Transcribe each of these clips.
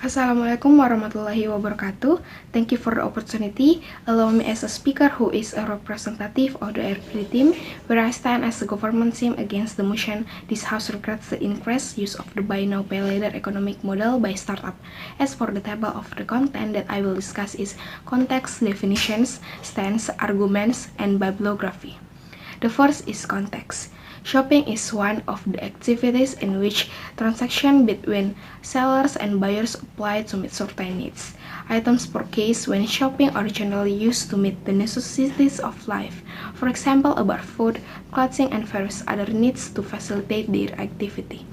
Assalamualaikum warahmatullahi wabarakatuh. Thank you for the opportunity. Allow me as a speaker who is a representative of the RPD team, where I stand as the government team against the motion this House regrets the increased use of the buy now pay later economic model by startup. As for the table of the content that I will discuss is context, definitions, stance, arguments, and bibliography. The first is context. Shopping is one of the activities in which transactions between sellers and buyers apply to meet certain needs. Items purchased when shopping are generally used to meet the necessities of life, for example about food, clothing, and various other needs to facilitate their activity.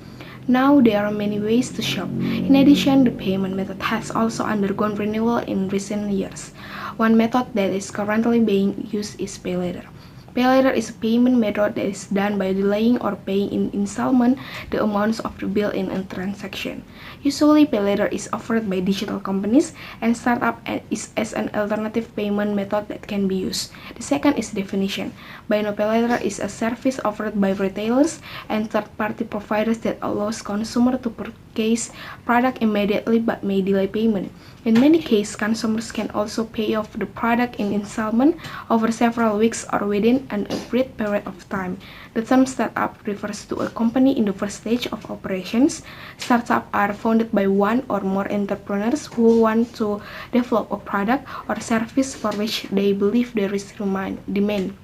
Now there are many ways to shop. In addition, the payment method has also undergone renewal in recent years. One method that is currently being used is pay later. Pay later is a payment method that is done by delaying or paying in installment the amounts of the bill in a transaction. Usually, pay later is offered by digital companies and startup is as an alternative payment method that can be used. The second is definition. Buy now pay later is a service offered by retailers and third-party providers that allows consumers to purchase product immediately but may delay payment. In many cases, consumers can also pay off the product in installment over several weeks or within an agreed period of time. The term startup refers to a company in the first stage of operations. Startups are founded by one or more entrepreneurs who want to develop a product or service for which they believe there is demand.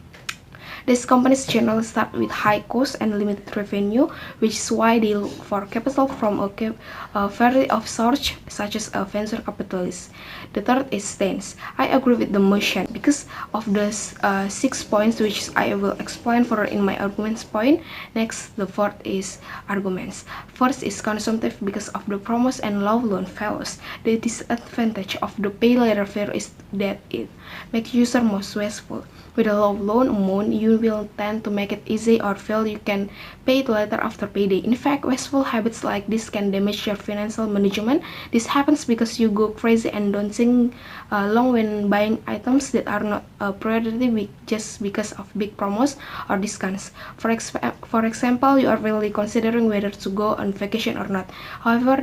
These companies generally start with high cost and limited revenue, which is why they look for capital from a variety of sources, such as a venture capitalist. The third is stance. I agree with the motion because of the 6 points which I will explain further in my arguments point. Next, the fourth is arguments. First is consumptive because of the promise and low loan values. The disadvantage of the pay later value is that it makes user more wasteful. With a low loan amount, you will tend to make it easy or feel you can pay it later after payday. In fact, wasteful habits like this can damage your financial management. This happens because you go crazy and don't think long when buying items that are not a priority just because of big promos or discounts. For example, you are really considering whether to go on vacation or not. However,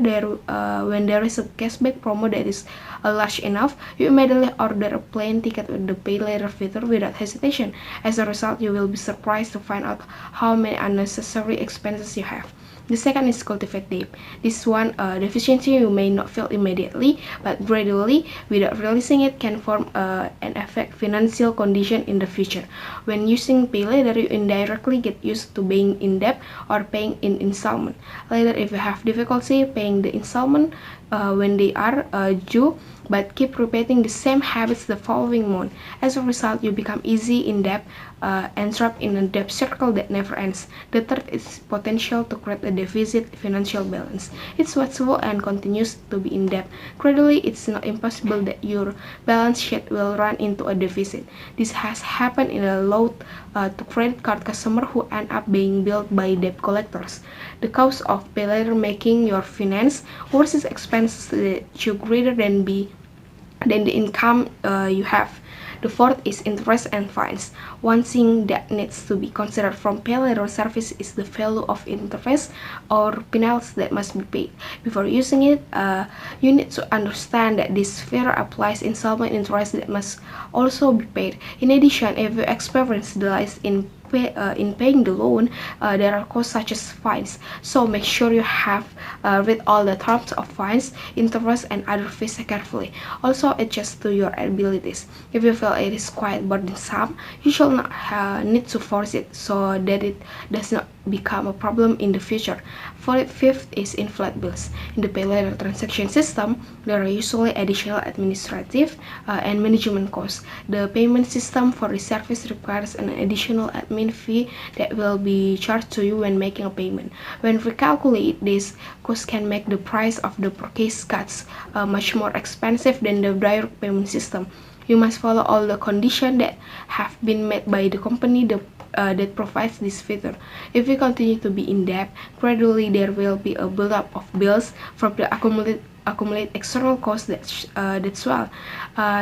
when there is a cashback promo that is large enough, you immediately order a plane ticket with the pay later feature without hesitation. As a result, you will be surprised to find out how many unnecessary expenses you have. The second is cultivate debt. This one deficiency you may not feel immediately, but gradually, without realizing it, can form and affect financial condition in the future. When using pay later, you indirectly get used to being in debt or paying in installment. Later, if you have difficulty paying the installment when they are due, but keep repeating the same habits the following month. As a result, you become easy in debt and trapped in a debt circle that never ends. The third is potential to create a deficit financial balance. It's wasteful and continues to be in debt. Gradually, it's not impossible that your balance sheet will run into a deficit. This has happened in a lot to credit card customers who end up being billed by debt collectors. The cause of pay later making your finance versus expenses that you greater than the income you have. The fourth is interest and fines. One thing that needs to be considered from pay later service is the value of interest or penalties that must be paid. Before using it, you need to understand that this fee applies installment interest that must also be paid. In addition, if you experience delays in paying the loan, there are costs such as fines. So make sure you have read all the terms of fines, interest, and other fees carefully. Also, adjust to your abilities. If you feel it is quite burdensome, you should not need to force it so that it does not become a problem in the future. Fifth is inflate bills. In the pay later transaction system, there are usually additional administrative and management costs. The payment system for the service requires an additional admin fee that will be charged to you when making a payment. When we calculate this, costs can make the price of the purchase cards much more expensive than the direct payment system. You must follow all the conditions that have been made by the company that provides this feature. If we continue to be in debt, gradually there will be a build-up of bills from the accumulate external costs that swell.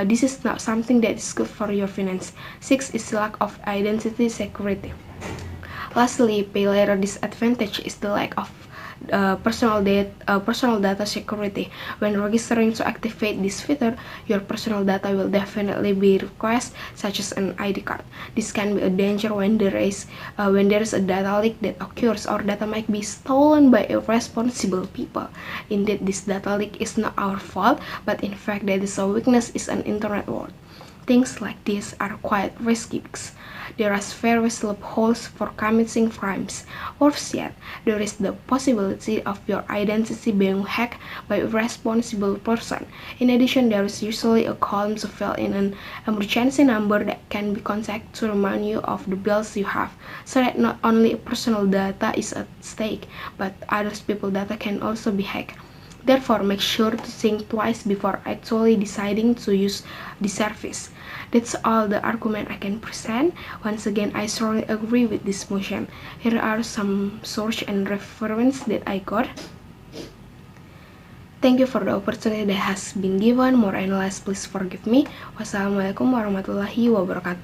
This is not something that is good for your finance. Six is lack of identity security. Lastly, pay later disadvantage is the lack of personal data security. When registering to activate this feature, your personal data will definitely be requested, such as an ID card. This can be a danger when there is a data leak that occurs, or data might be stolen by irresponsible people. Indeed, this data leak is not our fault, but in fact that is a weakness in an internet world. Things like this are quite risky because there are various loopholes for committing crimes. Worse yet, there is the possibility of your identity being hacked by a responsible person. In addition, there is usually a column to fill in an emergency number that can be contacted to remind you of the bills you have, so that not only personal data is at stake, but other people's data can also be hacked. Therefore, make sure to think twice before actually deciding to use the service. That's all the argument I can present. Once again, I strongly agree with this motion. Here are some source and reference that I got. Thank you for the opportunity that has been given. More and less, please forgive me. Wassalamualaikum warahmatullahi wabarakatuh.